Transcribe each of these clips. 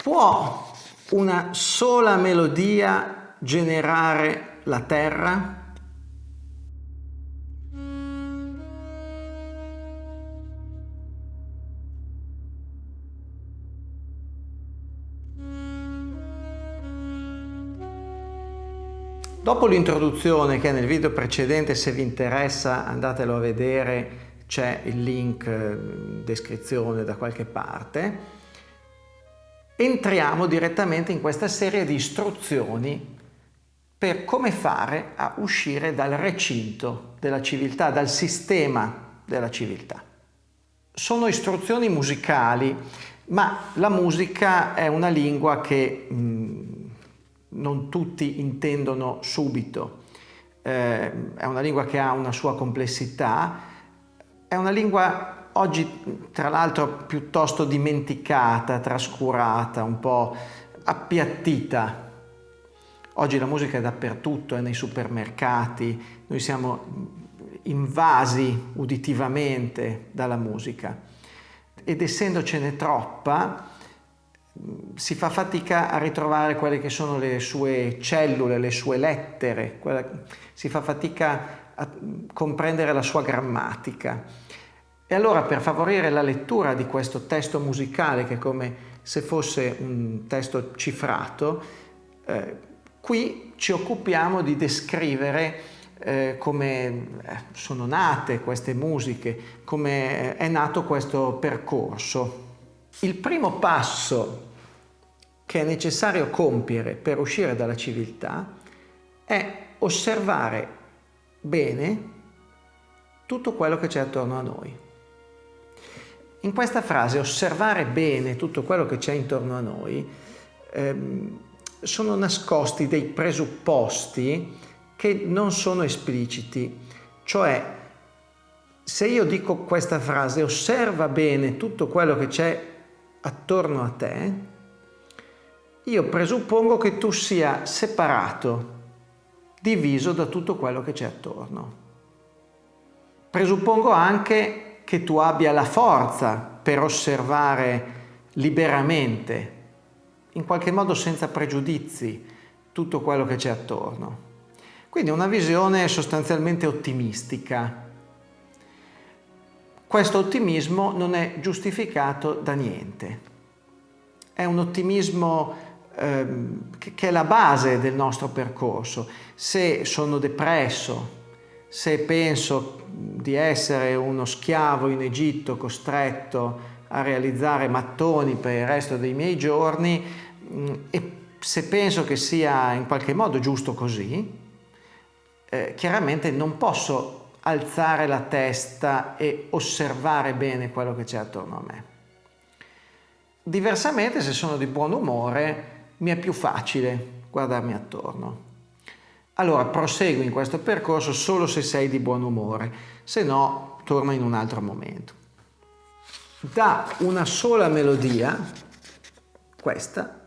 Può una sola melodia generare la terra? Dopo l'introduzione, che è nel video precedente, se vi interessa andatelo a vedere, c'è il link in descrizione da qualche parte, entriamo direttamente in questa serie di istruzioni per come fare a uscire dal recinto della civiltà, dal sistema della civiltà. Sono istruzioni musicali, ma la musica è una lingua che non tutti intendono subito. È una lingua che ha una sua complessità, è una lingua oggi tra l'altro piuttosto dimenticata, trascurata, un po' appiattita. Oggi la musica è dappertutto, è nei supermercati, noi siamo invasi uditivamente dalla musica ed essendocene troppa si fa fatica a ritrovare quelle che sono le sue cellule, le sue lettere, si fa fatica a comprendere la sua grammatica. E allora, per favorire la lettura di questo testo musicale, che è come se fosse un testo cifrato, qui ci occupiamo di descrivere come sono nate queste musiche, come è nato questo percorso. Il primo passo che è necessario compiere per uscire dalla civiltà è osservare bene tutto quello che c'è attorno a noi. In questa frase, osservare bene tutto quello che c'è intorno a noi, sono nascosti dei presupposti che non sono espliciti. Cioè, se io dico questa frase, osserva bene tutto quello che c'è attorno a te, io presuppongo che tu sia separato, diviso da tutto quello che c'è attorno. Presuppongo anche che tu abbia la forza per osservare liberamente, in qualche modo senza pregiudizi, tutto quello che c'è attorno. Quindi è una visione sostanzialmente ottimistica. Questo ottimismo non è giustificato da niente. È un ottimismo che è la base del nostro percorso. Se sono depresso, se penso di essere uno schiavo in Egitto costretto a realizzare mattoni per il resto dei miei giorni, e se penso che sia in qualche modo giusto così, chiaramente non posso alzare la testa e osservare bene quello che c'è attorno a me. Diversamente, se sono di buon umore, mi è più facile guardarmi attorno. Allora prosegui in questo percorso solo se sei di buon umore, se no torna in un altro momento. Da una sola melodia, questa,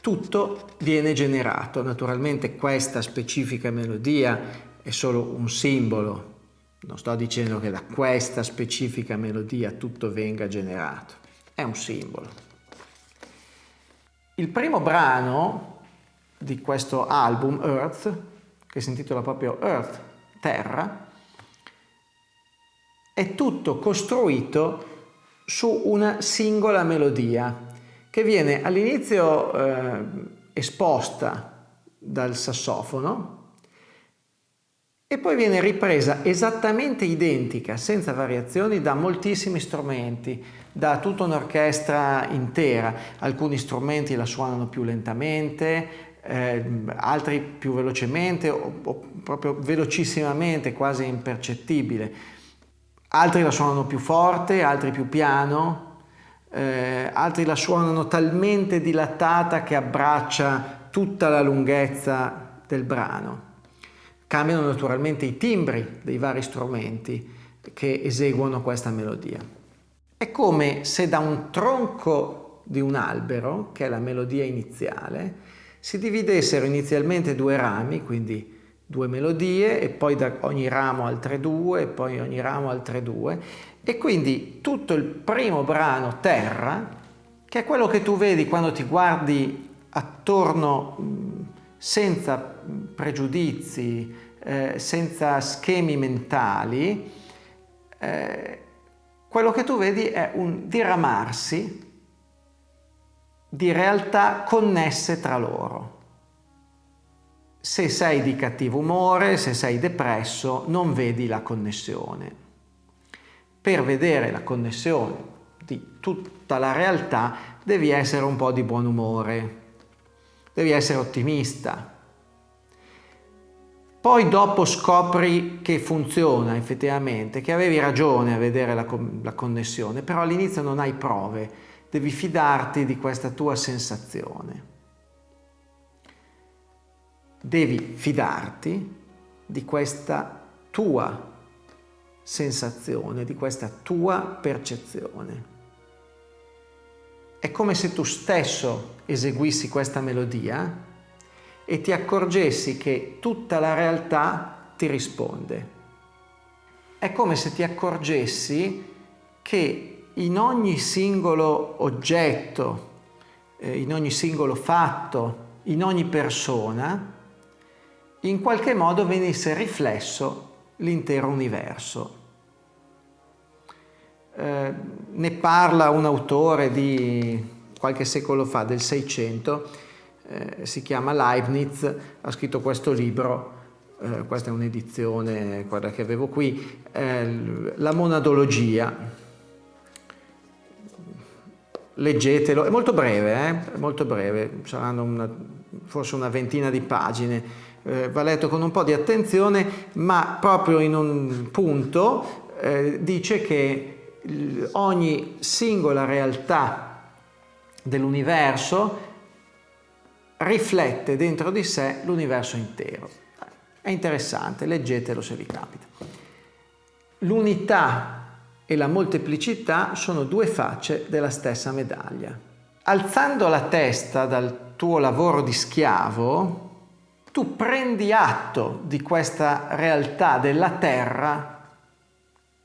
tutto viene generato. Naturalmente questa specifica melodia è solo un simbolo, non sto dicendo che da questa specifica melodia tutto venga generato, è un simbolo. Il primo brano di questo album, Earth, che si intitola proprio Earth, Terra, è tutto costruito su una singola melodia che viene all'inizio esposta dal sassofono e poi viene ripresa esattamente identica, senza variazioni, da moltissimi strumenti, da tutta un'orchestra intera. Alcuni strumenti la suonano più lentamente, altri più velocemente o proprio velocissimamente, quasi impercettibile. Altri la suonano più forte, altri più piano, altri la suonano talmente dilatata che abbraccia tutta la lunghezza del brano. Cambiano naturalmente i timbri dei vari strumenti che eseguono questa melodia. È come se da un tronco di un albero, che è la melodia iniziale, si dividessero inizialmente due rami, quindi due melodie, e poi da ogni ramo altre due, e poi ogni ramo altre due, e quindi tutto il primo brano, Terra, che è quello che tu vedi quando ti guardi attorno senza pregiudizi, senza schemi mentali. Quello che tu vedi è un diramarsi di realtà connesse tra loro. Se sei di cattivo umore, se sei depresso, non vedi la connessione. Per vedere la connessione di tutta la realtà devi essere un po' di buon umore, devi essere ottimista. Poi dopo scopri che funziona effettivamente, che avevi ragione a vedere la connessione, però all'inizio non hai prove. Devi fidarti di questa tua sensazione. Devi fidarti di questa tua sensazione, di questa tua percezione. È come se tu stesso eseguissi questa melodia e ti accorgessi che tutta la realtà ti risponde. È come se ti accorgessi che in ogni singolo oggetto, in ogni singolo fatto, in ogni persona, in qualche modo venisse riflesso l'intero universo. Ne parla un autore di qualche secolo fa, del 600, si chiama Leibniz, ha scritto questo libro, questa è un'edizione, quella che avevo qui, La monadologia. Leggetelo, è molto breve, saranno forse una ventina di pagine, va letto con un po' di attenzione, ma proprio in un punto dice che ogni singola realtà dell'universo riflette dentro di sé l'universo intero. È interessante, leggetelo se vi capita. L'unità e la molteplicità sono due facce della stessa medaglia. Alzando la testa dal tuo lavoro di schiavo, tu prendi atto di questa realtà della terra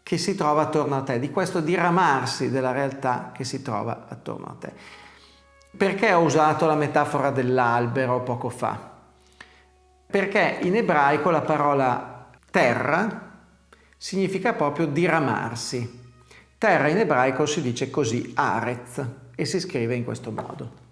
che si trova attorno a te, di questo diramarsi della realtà che si trova attorno a te. Perché ho usato la metafora dell'albero poco fa? Perché in ebraico la parola terra significa proprio diramarsi. Terra in ebraico si dice così, Arez, e si scrive in questo modo.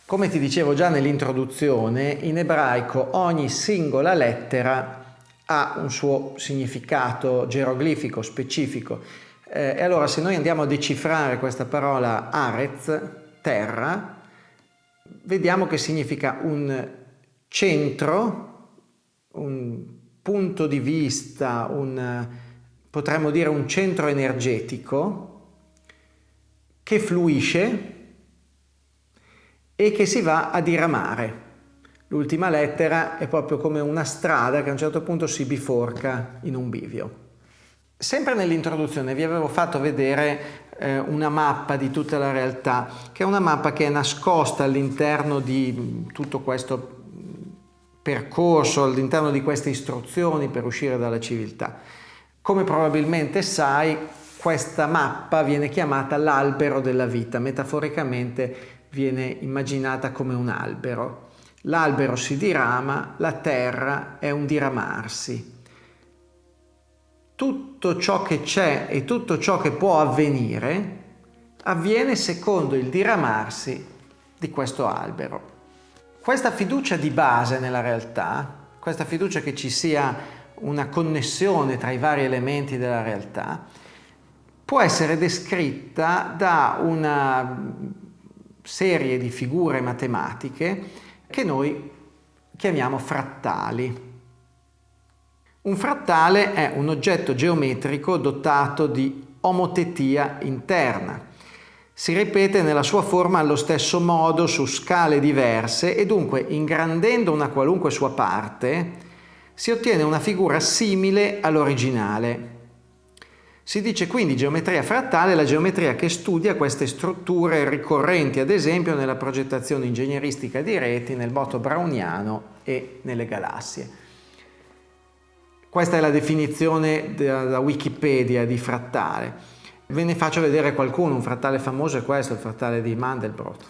Come ti dicevo già nell'introduzione, in ebraico ogni singola lettera ha un suo significato geroglifico specifico. E allora se noi andiamo a decifrare questa parola Arez, terra, vediamo che significa un centro, un punto di vista, potremmo dire un centro energetico che fluisce e che si va a diramare. L'ultima lettera è proprio come una strada che a un certo punto si biforca in un bivio. Sempre nell'introduzione vi avevo fatto vedere una mappa di tutta la realtà, che è una mappa che è nascosta all'interno di tutto questo percorso, all'interno di queste istruzioni per uscire dalla civiltà. Come probabilmente sai, questa mappa viene chiamata l'albero della vita, metaforicamente viene immaginata come un albero. L'albero si dirama, la terra è un diramarsi. Tutto ciò che c'è e tutto ciò che può avvenire avviene secondo il diramarsi di questo albero. Questa fiducia di base nella realtà, questa fiducia che ci sia una connessione tra i vari elementi della realtà, può essere descritta da una serie di figure matematiche che noi chiamiamo frattali. Un frattale è un oggetto geometrico dotato di omotetia interna. Si ripete nella sua forma allo stesso modo su scale diverse e dunque, ingrandendo una qualunque sua parte, si ottiene una figura simile all'originale. Si dice quindi geometria frattale la geometria che studia queste strutture ricorrenti, ad esempio nella progettazione ingegneristica di reti, nel moto browniano e nelle galassie. Questa è la definizione da Wikipedia di frattale. Ve ne faccio vedere qualcuno. Un frattale famoso è questo, il frattale di Mandelbrot.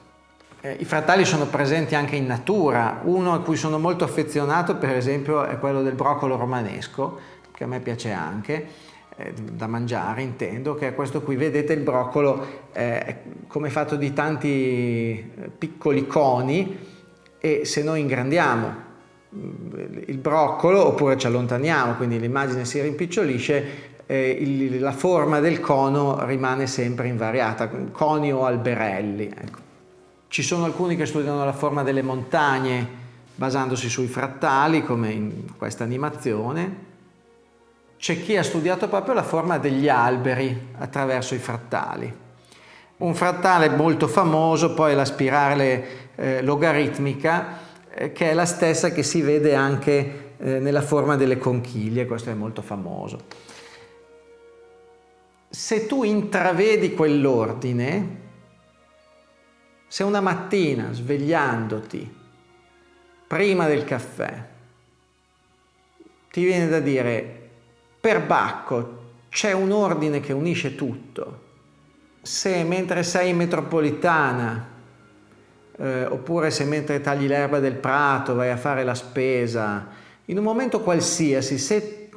I frattali sono presenti anche in natura. Uno a cui sono molto affezionato, per esempio, è quello del broccolo romanesco, che a me piace anche, da mangiare intendo, che è questo qui. Vedete, il broccolo è come fatto di tanti piccoli coni, e se noi ingrandiamo il broccolo oppure ci allontaniamo, quindi l'immagine si rimpicciolisce, la forma del cono rimane sempre invariata, coni o alberelli. Ecco. Ci sono alcuni che studiano la forma delle montagne basandosi sui frattali, come in questa animazione. C'è chi ha studiato proprio la forma degli alberi attraverso i frattali. Un frattale molto famoso poi è la spirale logaritmica, che è la stessa che si vede anche nella forma delle conchiglie. Questo è molto famoso. Se tu intravedi quell'ordine, se una mattina svegliandoti prima del caffè ti viene da dire per Bacco c'è un ordine che unisce tutto, se mentre sei in metropolitana oppure se mentre tagli l'erba del prato vai a fare la spesa, in un momento qualsiasi, se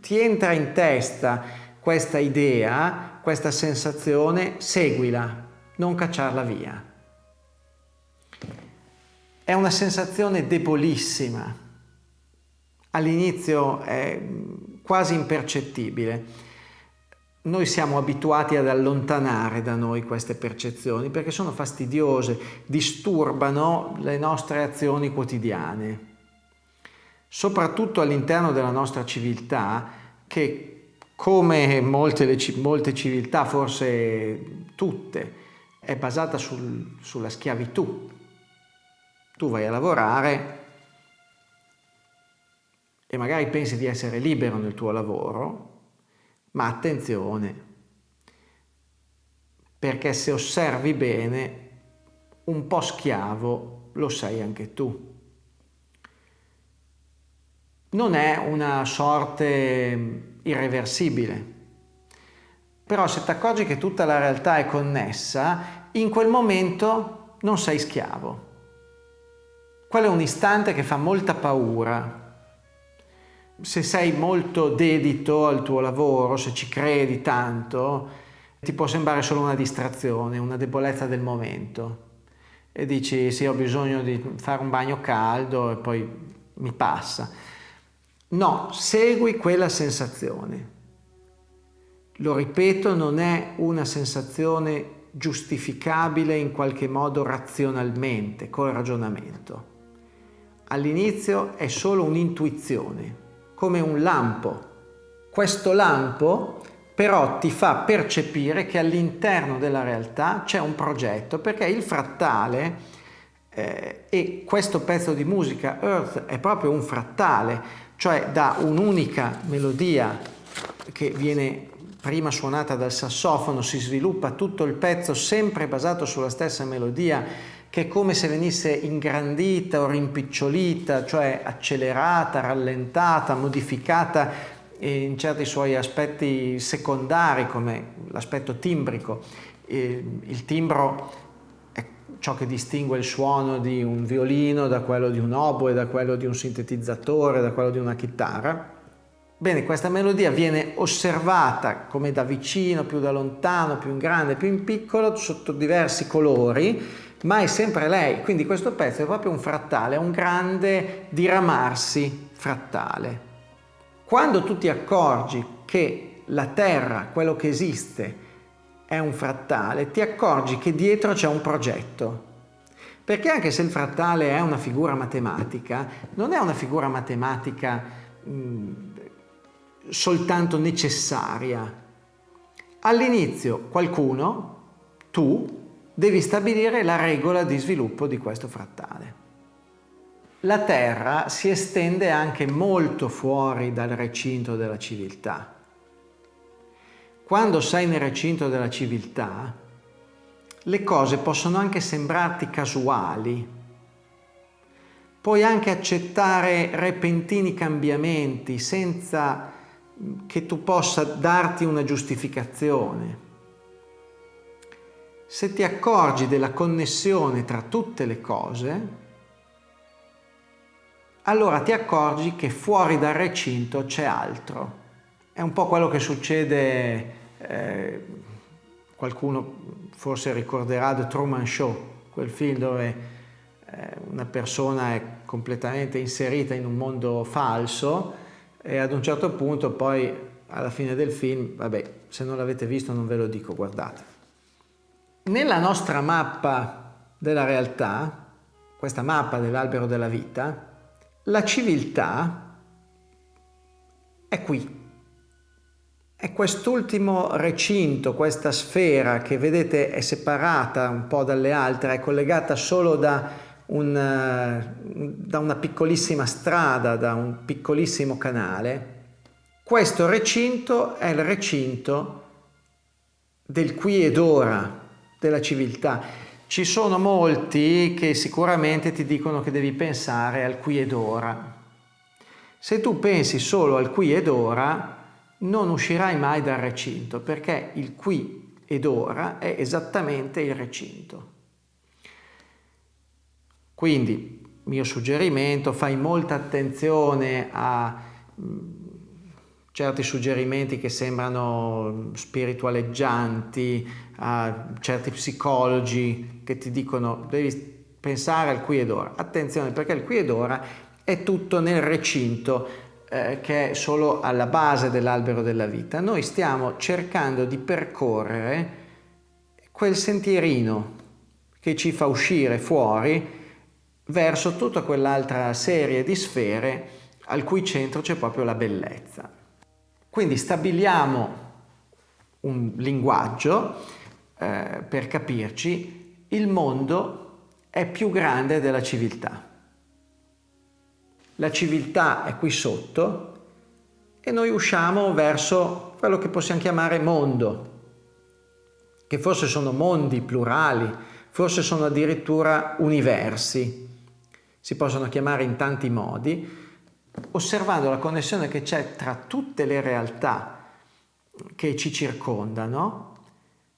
ti entra in testa questa idea, questa sensazione, seguila, non cacciarla via. È una sensazione debolissima, all'inizio è quasi impercettibile. Noi siamo abituati ad allontanare da noi queste percezioni perché sono fastidiose, disturbano le nostre azioni quotidiane, soprattutto all'interno della nostra civiltà, che come molte civiltà, forse tutte, è basata sulla schiavitù. Tu vai a lavorare e magari pensi di essere libero nel tuo lavoro, ma attenzione, perché se osservi bene, un po' schiavo lo sei anche tu. Non è una sorte irreversibile, però se ti accorgi che tutta la realtà è connessa, in quel momento non sei schiavo. Quello è un istante che fa molta paura. Se sei molto dedito al tuo lavoro, se ci credi tanto, ti può sembrare solo una distrazione, una debolezza del momento. E dici, sì, ho bisogno di fare un bagno caldo e poi mi passa. No, segui quella sensazione. Lo ripeto, non è una sensazione giustificabile in qualche modo razionalmente, col ragionamento. All'inizio è solo un'intuizione, come un lampo. Questo lampo però ti fa percepire che all'interno della realtà c'è un progetto, perché il frattale e questo pezzo di musica, Earth, è proprio un frattale, cioè da un'unica melodia che viene prima suonata dal sassofono, si sviluppa tutto il pezzo sempre basato sulla stessa melodia, che è come se venisse ingrandita o rimpicciolita, cioè accelerata, rallentata, modificata in certi suoi aspetti secondari, come l'aspetto timbrico. Il timbro è ciò che distingue il suono di un violino da quello di un oboe, da quello di un sintetizzatore, da quello di una chitarra. Bene, questa melodia viene osservata come da vicino, più da lontano, più in grande, più in piccolo, sotto diversi colori, ma è sempre lei. Quindi questo pezzo è proprio un frattale, è un grande diramarsi frattale. Quando tu ti accorgi che la Terra, quello che esiste, è un frattale, ti accorgi che dietro c'è un progetto. Perché anche se il frattale è una figura matematica, non è una figura matematica soltanto necessaria. All'inizio qualcuno, tu, devi stabilire la regola di sviluppo di questo frattale. La Terra si estende anche molto fuori dal recinto della civiltà. Quando sei nel recinto della civiltà, le cose possono anche sembrarti casuali, puoi anche accettare repentini cambiamenti senza che tu possa darti una giustificazione. Se ti accorgi della connessione tra tutte le cose, allora ti accorgi che fuori dal recinto c'è altro. È un po' quello che succede, qualcuno forse ricorderà The Truman Show, quel film dove una persona è completamente inserita in un mondo falso e ad un certo punto poi alla fine del film, vabbè, se non l'avete visto non ve lo dico, guardate. Nella nostra mappa della realtà, questa mappa dell'albero della vita, la civiltà è qui. È quest'ultimo recinto, questa sfera che vedete è separata un po' dalle altre, è collegata solo da una piccolissima strada, da un piccolissimo canale. Questo recinto è il recinto del qui ed ora, della civiltà. Ci sono molti che sicuramente ti dicono che devi pensare al qui ed ora. Se tu pensi solo al qui ed ora, non uscirai mai dal recinto, perché il qui ed ora è esattamente il recinto. Quindi, mio suggerimento, fai molta attenzione a certi suggerimenti che sembrano spiritualeggianti, a certi psicologi che ti dicono devi pensare al qui ed ora. Attenzione, perché il qui ed ora è tutto nel recinto che è solo alla base dell'albero della vita. Noi stiamo cercando di percorrere quel sentierino che ci fa uscire fuori verso tutta quell'altra serie di sfere al cui centro c'è proprio la bellezza. Quindi stabiliamo un linguaggio per capirci. Il mondo è più grande della civiltà. La civiltà è qui sotto e noi usciamo verso quello che possiamo chiamare mondo, che forse sono mondi plurali, forse sono addirittura universi. Si possono chiamare in tanti modi, osservando la connessione che c'è tra tutte le realtà che ci circondano.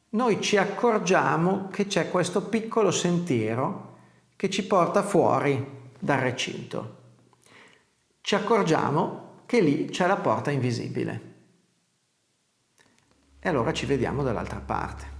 Noi ci accorgiamo che c'è questo piccolo sentiero che ci porta fuori dal recinto. Ci accorgiamo che lì c'è la porta invisibile. E allora ci vediamo dall'altra parte.